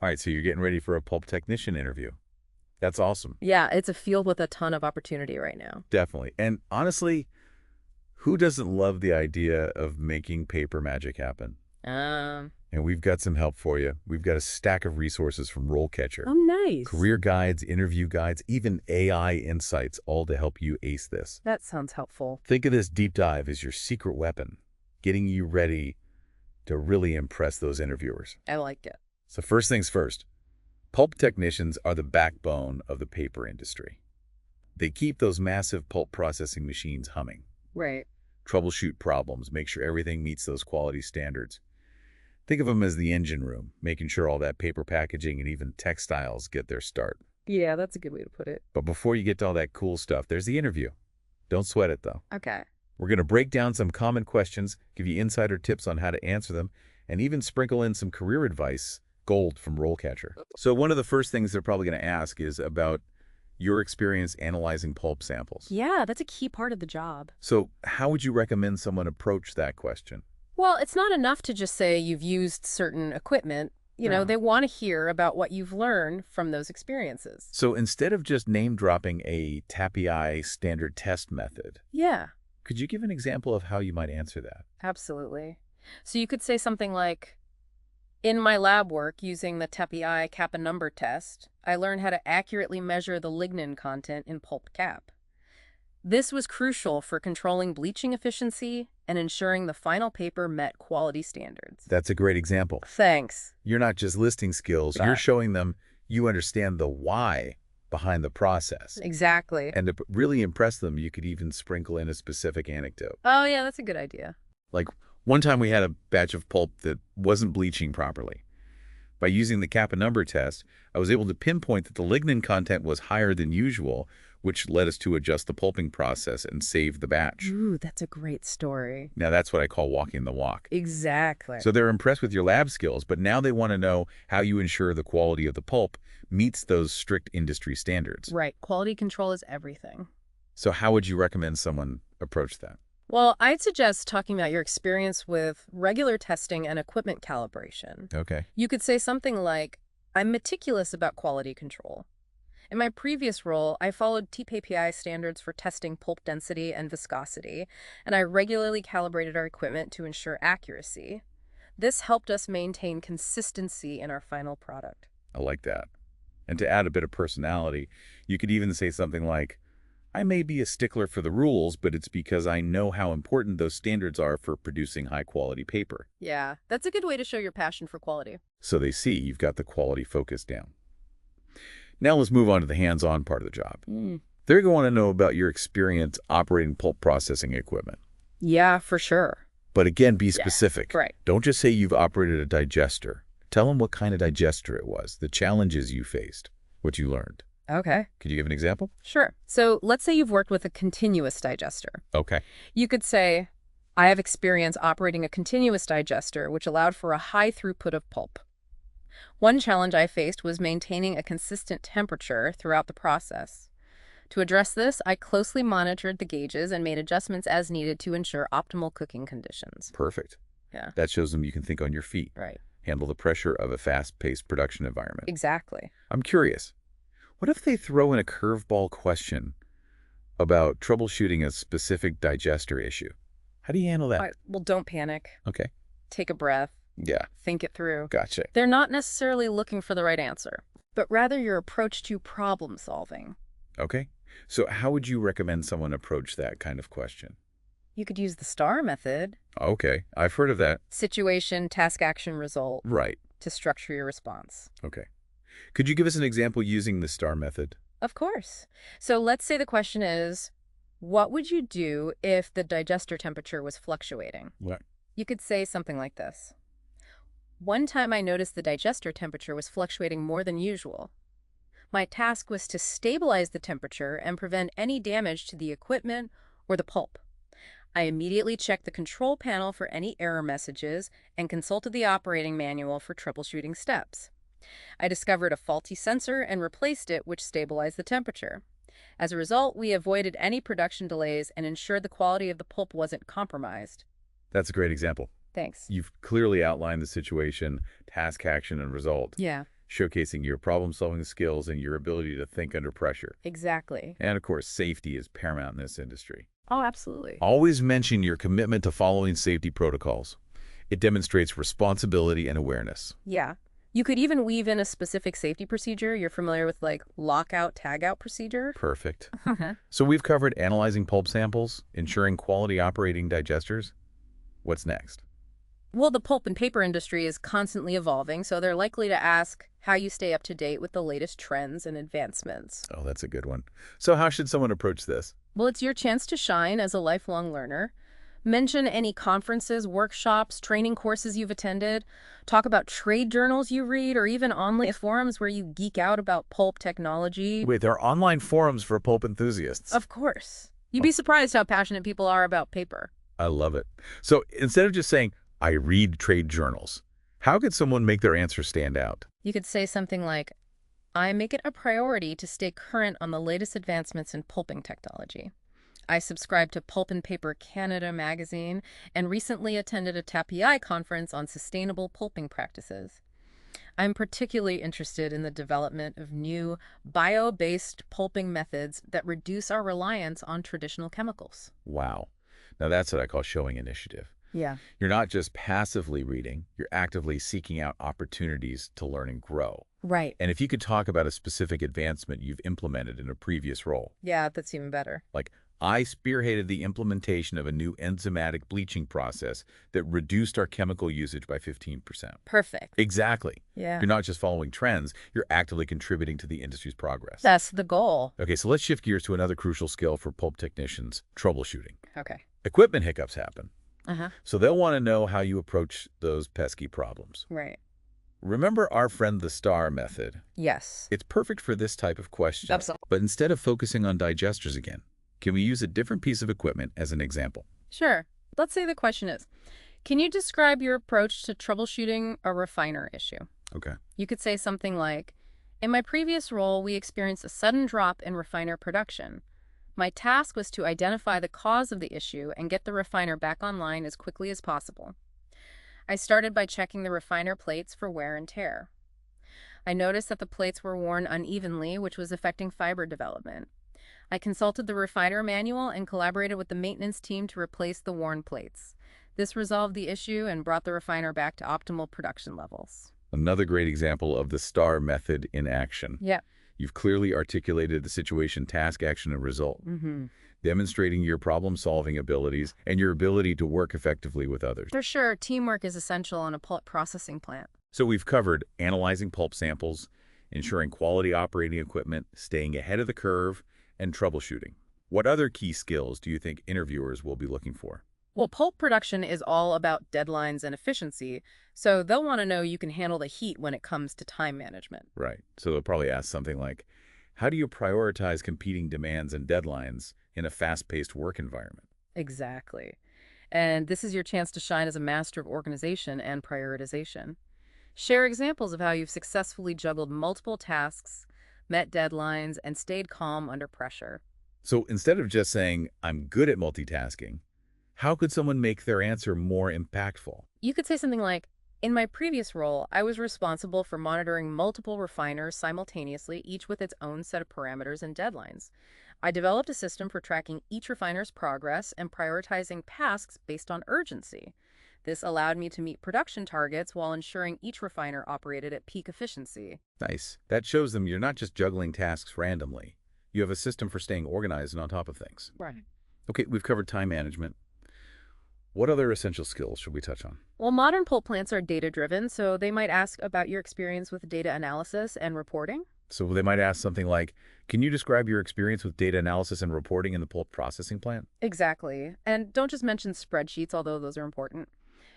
All right, so you're getting ready for a Pulp Technician interview. That's awesome. Yeah, it's a field with a ton of opportunity right now. Definitely. And honestly, who doesn't love the idea of making paper magic happen? Um, And we've got some help for you. We've got a stack of resources from RoleCatcher. oh, nice. Career guides, interview guides, even AI insights, all to help you ace this. That sounds helpful. Think of this deep dive as your secret weapon, getting you ready to really impress those interviewers. I like it. So first things first, pulp technicians are the backbone of the paper industry. They keep those massive pulp processing machines humming, Right. troubleshoot problems, make sure everything meets those quality standards. Think of them as the engine room, making sure all that paper packaging and even textiles get their start. Yeah, that's a good way to put it. But before you get to all that cool stuff, there's the interview. Don't sweat it, though. Okay. We're going to break down some common questions, give you insider tips on how to answer them, and even sprinkle in some career advice, gold from RoleCatcher. So one of the first things they're probably going to ask is about your experience analyzing pulp samples. Yeah, that's a key part of the job. So how would you recommend someone approach that question? Well, it's not enough to just say you've used certain equipment. They want to hear about what you've learned from those experiences. So instead of just name-dropping a TAPI standard test method, Yeah, could you give an example of how you might answer that? absolutely. So you could say something like, in my lab work using the TEPI kappa number test, I learned how to accurately measure the lignin content in pulp cap. This was crucial for controlling bleaching efficiency and ensuring the final paper met quality standards. That's a great example. Thanks. You're not just listing skills, you're Right. showing them you understand the why behind the process. Exactly. And to really impress them, you could even sprinkle in a specific anecdote. Oh, yeah, that's a good idea. Like one time we had a batch of pulp that wasn't bleaching properly. By using the kappa number test, I was able to pinpoint that the lignin content was higher than usual, which led us to adjust the pulping process and save the batch. Ooh, that's a great story. Now that's what I call walking the walk. Exactly. So they're impressed with your lab skills, but now they want to know how you ensure the quality of the pulp meets those strict industry standards. Right. Quality control is everything. So how would you recommend someone approach that? Well, I'd suggest talking about your experience with regular testing and equipment calibration. Okay. You could say something like, I'm meticulous about quality control. In my previous role, I followed TPAPI standards for testing pulp density and viscosity, and I regularly calibrated our equipment to ensure accuracy. This helped us maintain consistency in our final product. I like that. And to add a bit of personality, you could even say something like, I may be a stickler for the rules, but it's because I know how important those standards are for producing high-quality paper. Yeah, that's a good way to show your passion for quality. So they see you've got the quality focus down. Now let's move on to the hands-on part of the job. They're going to want to know about your experience operating pulp processing equipment. Yeah, for sure. But again, be specific. Right. Don't just say you've operated a digester. Tell them what kind of digester it was, the challenges you faced, what you learned. Okay. Could you give an example? Sure. So let's say you've worked with a continuous digester. Okay. You could say, I have experience operating a continuous digester, which allowed for a high throughput of pulp. One challenge I faced was maintaining a consistent temperature throughout the process. To address this, I closely monitored the gauges and made adjustments as needed to ensure optimal cooking conditions. Perfect. Yeah. That shows them you can think on your feet, Right. handle the pressure of a fast-paced production environment. Exactly. I'm curious, what if they throw in a curveball question about troubleshooting a specific digester issue? How do you handle that? All right, well, don't panic. Okay. Take a breath. Yeah, Think it through. gotcha. They're not necessarily looking for the right answer, but rather your approach to problem solving. Okay. So how would you recommend someone approach that kind of question? You could use the STAR method, Okay, I've heard of that. situation, task, action, result, Right. to structure your response. Okay. Could you give us an example using the STAR method? Of course. So let's say the question is, what would you do if the digester temperature was fluctuating? What? You could say something like this. One time I noticed the digester temperature was fluctuating more than usual. My task was to stabilize the temperature and prevent any damage to the equipment or the pulp. I immediately checked the control panel for any error messages and consulted the operating manual for troubleshooting steps. I discovered a faulty sensor and replaced it, which stabilized the temperature. As a result, we avoided any production delays and ensured the quality of the pulp wasn't compromised. That's a great example. Thanks. You've clearly outlined the situation, task, action, and result. Yeah. showcasing your problem-solving skills and your ability to think under pressure. Exactly. And of course, safety is paramount in this industry. Oh, absolutely. Always mention your commitment to following safety protocols. It demonstrates responsibility and awareness. Yeah. You could even weave in a specific safety procedure. You're familiar with like lockout, tagout procedure? Perfect. So we've covered analyzing pulp samples, ensuring quality operating digesters. What's next? Well, the pulp and paper industry is constantly evolving, so they're likely to ask how you stay up to date with the latest trends and advancements. Oh, that's a good one. So how should someone approach this? Well, it's your chance to shine as a lifelong learner. Mention any conferences, workshops, training courses you've attended. Talk about trade journals you read or even online forums where you geek out about pulp technology. Wait, there are online forums for pulp enthusiasts. Of course. You'd be surprised how passionate people are about paper. I love it. So instead of just saying, I read trade journals, how could someone make their answer stand out? You could say something like, I make it a priority to stay current on the latest advancements in pulping technology. I subscribe to Pulp and Paper Canada magazine and recently attended a TAPI conference on sustainable pulping practices. I'm particularly interested in the development of new bio-based pulping methods that reduce our reliance on traditional chemicals. Wow. Now that's what I call showing initiative. Yeah. You're not just passively reading, you're actively seeking out opportunities to learn and grow. Right. And if you could talk about a specific advancement you've implemented in a previous role, Yeah, that's even better. like I spearheaded the implementation of a new enzymatic bleaching process that reduced our chemical usage by 15%. Perfect. Exactly. Yeah. You're not just following trends, you're actively contributing to the industry's progress. That's the goal. Okay, so let's shift gears to another crucial skill for pulp technicians, troubleshooting. Okay. Equipment hiccups happen, Uh-huh. so they'll want to know how you approach those pesky problems. Right. Remember our friend the STAR method? Yes. It's perfect for this type of question. Absolutely. But instead of focusing on digesters again, can we use a different piece of equipment as an example? Sure. Let's say the question is, can you describe your approach to troubleshooting a refiner issue? Okay. You could say something like, in my previous role, we experienced a sudden drop in refiner production. My task was to identify the cause of the issue and get the refiner back online as quickly as possible. I started by checking the refiner plates for wear and tear. I noticed that the plates were worn unevenly, which was affecting fiber development. I consulted the refiner manual and collaborated with the maintenance team to replace the worn plates. This resolved the issue and brought the refiner back to optimal production levels. Another great example of the STAR method in action. Yeah. You've clearly articulated the situation, task, action, and result, demonstrating your problem-solving abilities and your ability to work effectively with others. For sure, teamwork is essential on a pulp processing plant. So we've covered analyzing pulp samples, ensuring quality operating equipment, staying ahead of the curve, and troubleshooting. What other key skills do you think interviewers will be looking for? Well, pulp production is all about deadlines and efficiency, so they'll want to know you can handle the heat when it comes to time management. Right. So they'll probably ask something like, how do you prioritize competing demands and deadlines in a fast-paced work environment? Exactly. And this is your chance to shine as a master of organization and prioritization. Share examples of how you've successfully juggled multiple tasks, met deadlines, and stayed calm under pressure. So instead of just saying, I'm good at multitasking, how could someone make their answer more impactful? You could say something like, in my previous role, I was responsible for monitoring multiple refiners simultaneously, each with its own set of parameters and deadlines. I developed a system for tracking each refiner's progress and prioritizing tasks based on urgency. This allowed me to meet production targets while ensuring each refiner operated at peak efficiency. Nice. That shows them you're not just juggling tasks randomly. You have a system for staying organized and on top of things. Right. Okay, we've covered time management. What other essential skills should we touch on? Well, modern pulp plants are data-driven, so they might ask about your experience with data analysis and reporting. So they might ask something like, can you describe your experience with data analysis and reporting in the pulp processing plant? Exactly. And don't just mention spreadsheets, although those are important.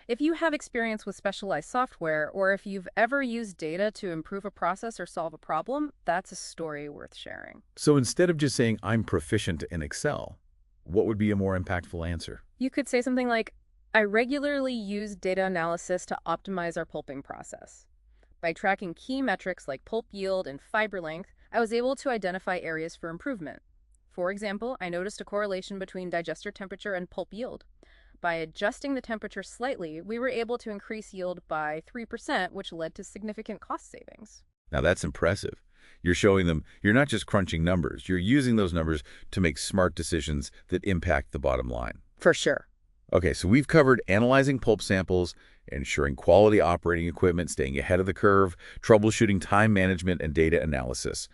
If you have experience with specialized software, or if you've ever used data to improve a process or solve a problem, that's a story worth sharing. So instead of just saying, I'm proficient in Excel, what would be a more impactful answer? You could say something like, I regularly use data analysis to optimize our pulping process. By tracking key metrics like pulp yield and fiber length, I was able to identify areas for improvement. For example, I noticed a correlation between digester temperature and pulp yield. By adjusting the temperature slightly, we were able to increase yield by 3%, which led to significant cost savings. Now that's impressive. You're showing them you're not just crunching numbers, you're using those numbers to make smart decisions that impact the bottom line. For sure. Okay, so we've covered analyzing pulp samples, ensuring quality operating equipment, staying ahead of the curve, troubleshooting time management, and data analysis.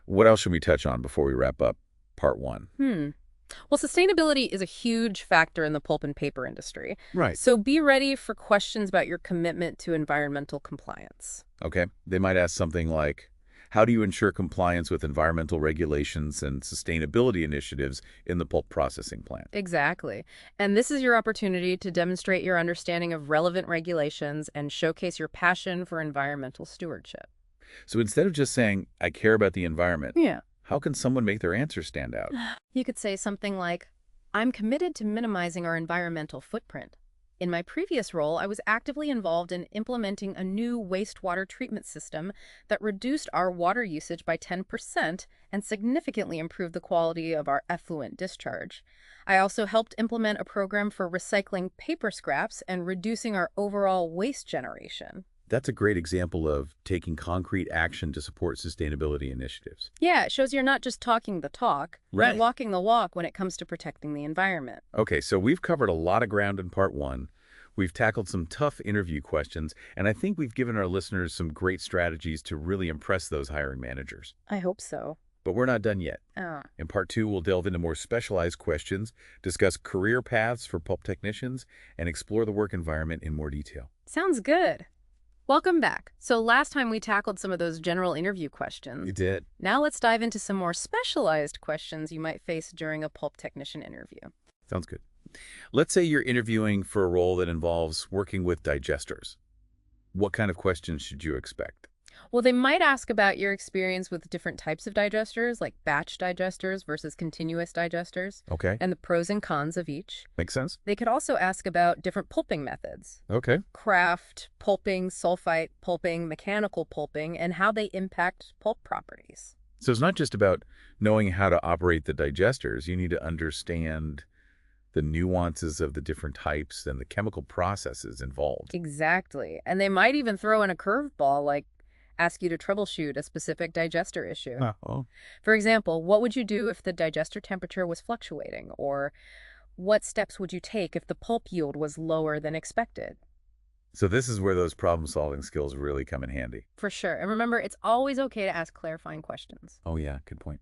What else should we touch on before we wrap up part one? Well, sustainability is a huge factor in the pulp and paper industry. Right. So be ready for questions about your commitment to environmental compliance. Okay, they might ask something like, how do you ensure compliance with environmental regulations and sustainability initiatives in the pulp processing plant? Exactly. And this is your opportunity to demonstrate your understanding of relevant regulations and showcase your passion for environmental stewardship. So instead of just saying, I care about the environment, Yeah. how can someone make their answer stand out? You could say something like, I'm committed to minimizing our environmental footprint. In my previous role, I was actively involved in implementing a new wastewater treatment system that reduced our water usage by 10% and significantly improved the quality of our effluent discharge. I also helped implement a program for recycling paper scraps and reducing our overall waste generation. That's a great example of taking concrete action to support sustainability initiatives. Yeah, it shows you're not just talking the talk, Right. you're walking the walk when it comes to protecting the environment. Okay, so we've covered a lot of ground in part one. We've tackled some tough interview questions, and I think we've given our listeners some great strategies to really impress those hiring managers. I hope so. But we're not done yet. Ah. In part two, we'll delve into more specialized questions, discuss career paths for pulp technicians, and explore the work environment in more detail. Sounds good. Welcome back. So last time we tackled some of those general interview questions. You did. Now let's dive into some more specialized questions you might face during a pulp technician interview. Sounds good. Let's say you're interviewing for a role that involves working with digesters. What kind of questions should you expect? Well, they might ask about your experience with different types of digesters, like batch digesters versus continuous digesters, Okay. and the pros and cons of each. Makes sense? They could also ask about different pulping methods, Okay. craft, pulping, sulfite pulping, mechanical pulping, and how they impact pulp properties. So it's not just about knowing how to operate the digesters. You need to understand the nuances of the different types and the chemical processes involved. Exactly. And they might even throw in a curveball, like ask you to troubleshoot a specific digester issue. Oh. For example, what would you do if the digester temperature was fluctuating? Or what steps would you take if the pulp yield was lower than expected? So this is where those problem-solving skills really come in handy. For sure. And remember, it's always okay to ask clarifying questions. Oh, yeah. Good point.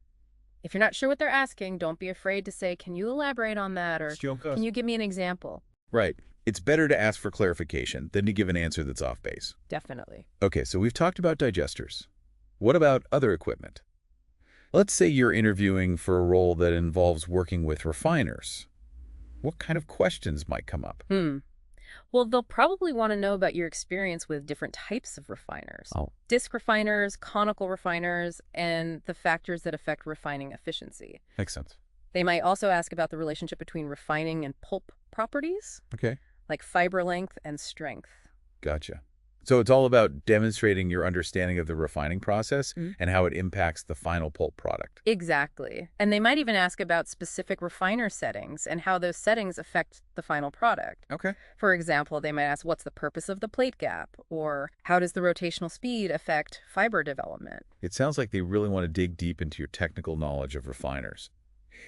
If you're not sure what they're asking, don't be afraid to say, can you elaborate on that? Or can you give me an example? Right. It's better to ask for clarification than to give an answer that's off base. Definitely. Okay, so we've talked about digesters. What about other equipment? Let's say you're interviewing for a role that involves working with refiners. What kind of questions might come up? Well, they'll probably want to know about your experience with different types of refiners. Oh. Disc refiners, conical refiners, and the factors that affect refining efficiency. Makes sense. They might also ask about the relationship between refining and pulp properties, Okay. like fiber length and strength. Gotcha. So it's all about demonstrating your understanding of the refining process and how it impacts the final pulp product. Exactly. And they might even ask about specific refiner settings and how those settings affect the final product. Okay. For example, they might ask, what's the purpose of the plate gap? Or how does the rotational speed affect fiber development? It sounds like they really want to dig deep into your technical knowledge of refiners.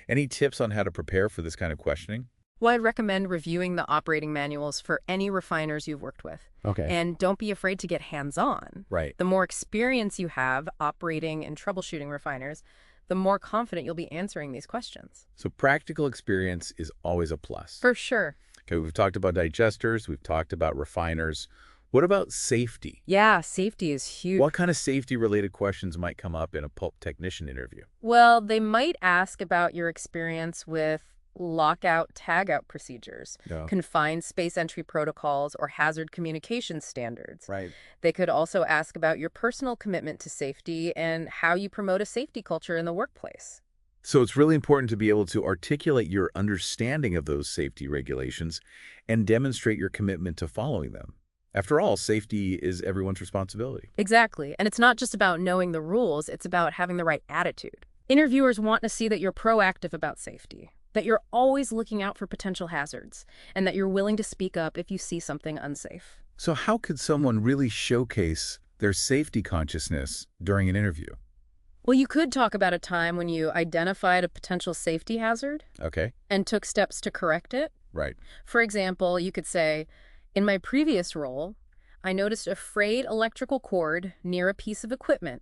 Any tips on how to prepare for this kind of questioning? Well, I'd recommend reviewing the operating manuals for any refiners you've worked with. Okay. And don't be afraid to get hands-on. Right. The more experience you have operating and troubleshooting refiners, the more confident you'll be answering these questions. So practical experience is always a plus. For sure. Okay, we've talked about digesters, we've talked about refiners. What about safety? Yeah, safety is huge. What kind of safety-related questions might come up in a pulp technician interview? Well, they might ask about your experience with lockout, tagout procedures, confined space entry protocols, or hazard communication standards. Right. They could also ask about your personal commitment to safety and how you promote a safety culture in the workplace. So it's really important to be able to articulate your understanding of those safety regulations and demonstrate your commitment to following them. After all, safety is everyone's responsibility. Exactly. And it's not just about knowing the rules, it's about having the right attitude. Interviewers want to see that you're proactive about safety, that you're always looking out for potential hazards, and that you're willing to speak up if you see something unsafe. So how could someone really showcase their safety consciousness during an interview? Well, you could talk about a time when you identified a potential safety hazard Okay, and took steps to correct it. right. For example, you could say, in my previous role, I noticed a frayed electrical cord near a piece of equipment.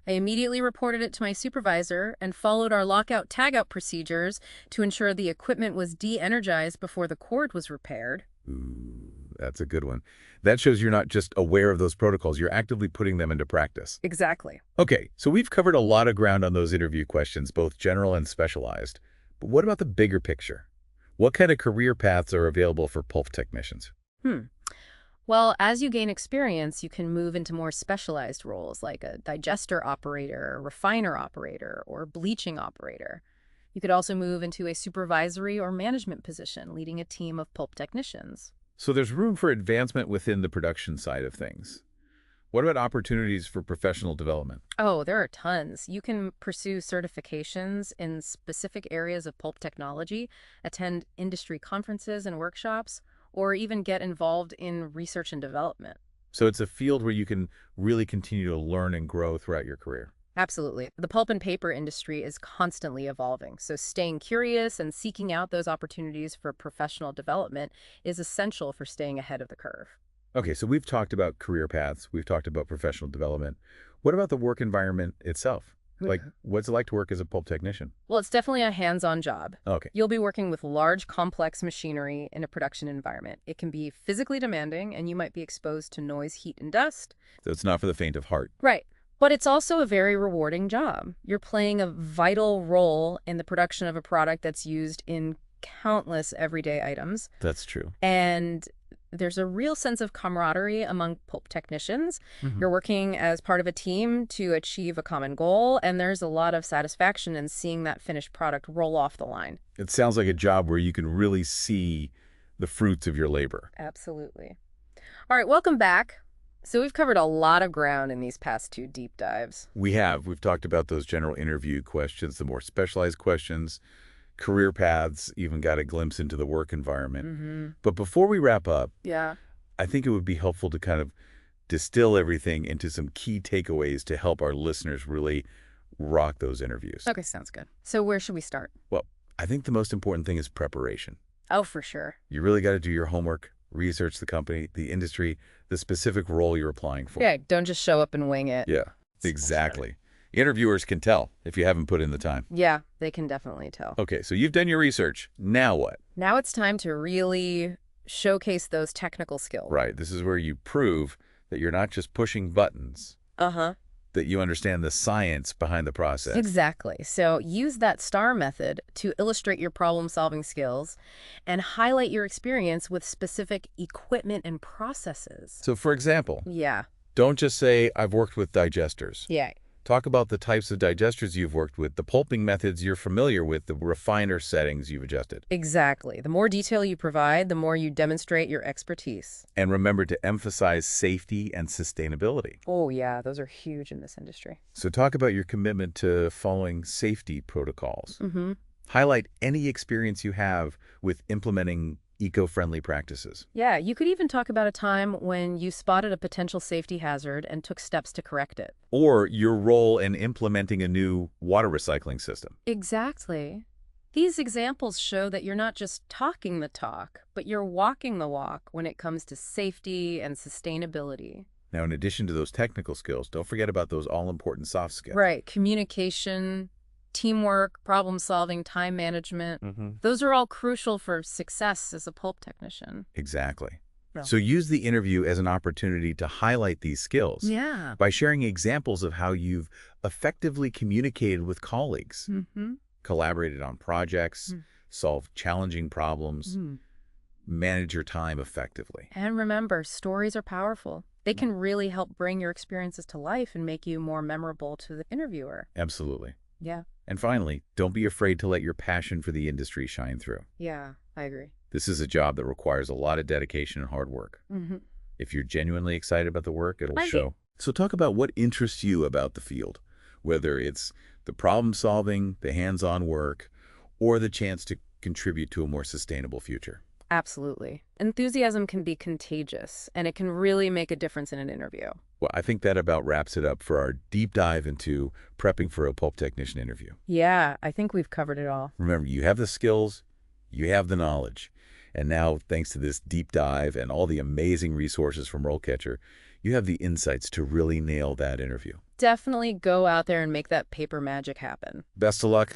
I immediately reported it to my supervisor and followed our lockout-tagout procedures to ensure the equipment was de-energized before the cord was repaired. Ooh, that's a good one. That shows you're not just aware of those protocols, you're actively putting them into practice. Exactly. Okay, so we've covered a lot of ground on those interview questions, both general and specialized. But what about the bigger picture? What kind of career paths are available for pulp technicians? Well, as you gain experience, you can move into more specialized roles like a digester operator, refiner operator, or bleaching operator. You could also move into a supervisory or management position, leading a team of pulp technicians. So there's room for advancement within the production side of things. What about opportunities for professional development? Oh, there are tons. You can pursue certifications in specific areas of pulp technology, attend industry conferences and workshops, or even get involved in research and development. So it's a field where you can really continue to learn and grow throughout your career. Absolutely. The pulp and paper industry is constantly evolving, so staying curious and seeking out those opportunities for professional development is essential for staying ahead of the curve. Okay, so we've talked about career paths, we've talked about professional development. What about the work environment itself? Like, what's it like to work as a pulp technician? Well, it's definitely a hands-on job. Okay, You'll be working with large, complex machinery in a production environment. It can be physically demanding, and you might be exposed to noise, heat, and dust. so it's not for the faint of heart. Right. But it's also a very rewarding job. You're playing a vital role in the production of a product that's used in countless everyday items. That's true. And there's a real sense of camaraderie among pulp technicians. You're working as part of a team to achieve a common goal, and there's a lot of satisfaction in seeing that finished product roll off the line. It sounds like a job where you can really see the fruits of your labor. Absolutely. All right, welcome back. So we've covered a lot of ground in these past two deep dives. We have. We've talked about those general interview questions, the more specialized questions, career paths, even got a glimpse into the work environment. But before we wrap up, Yeah. I think it would be helpful to kind of distill everything into some key takeaways to help our listeners really rock those interviews. Okay, sounds good. So where should we start? Well, I think the most important thing is preparation. Oh, for sure. You really got to do your homework, research the company, the industry, the specific role you're applying for. Yeah, don't just show up and wing it. Yeah, exactly. Interviewers can tell if you haven't put in the time. Yeah, they can definitely tell. Okay, so you've done your research. Now what? Now it's time to really showcase those technical skills. Right, this is where you prove that you're not just pushing buttons, Uh-huh. that you understand the science behind the process. Exactly. So use that STAR method to illustrate your problem-solving skills and highlight your experience with specific equipment and processes. So for example, Yeah. don't just say, I've worked with digesters. Yeah. Talk about the types of digesters you've worked with, the pulping methods you're familiar with, the refiner settings you've adjusted. Exactly. The more detail you provide, the more you demonstrate your expertise. And remember to emphasize safety and sustainability. Oh, yeah. Those are huge in this industry. So talk about your commitment to following safety protocols. Mm-hmm. Highlight any experience you have with implementing eco-friendly practices. Yeah, you could even talk about a time when you spotted a potential safety hazard and took steps to correct it. Or your role in implementing a new water recycling system. Exactly. These examples show that you're not just talking the talk, but you're walking the walk when it comes to safety and sustainability. Now, in addition to those technical skills, don't forget about those all-important soft skills. Right. Communication, teamwork, problem-solving, time management. Those are all crucial for success as a pulp technician. Exactly. Yeah. So use the interview as an opportunity to highlight these skills Yeah. by sharing examples of how you've effectively communicated with colleagues, collaborated on projects, solved challenging problems, manage your time effectively. And remember, stories are powerful. They can really help bring your experiences to life and make you more memorable to the interviewer. Absolutely. Yeah. And finally, don't be afraid to let your passion for the industry shine through. Yeah, I agree. This is a job that requires a lot of dedication and hard work. If you're genuinely excited about the work, it'll show. So talk about what interests you about the field, whether it's the problem solving, the hands-on work, or the chance to contribute to a more sustainable future. Absolutely. Enthusiasm can be contagious, and it can really make a difference in an interview. Well, I think that about wraps it up for our deep dive into prepping for a Pulp Technician interview. Yeah, I think we've covered it all. Remember, you have the skills, you have the knowledge, and now, thanks to this deep dive and all the amazing resources from RoleCatcher, you have the insights to really nail that interview. Definitely go out there and make that paper magic happen. Best of luck.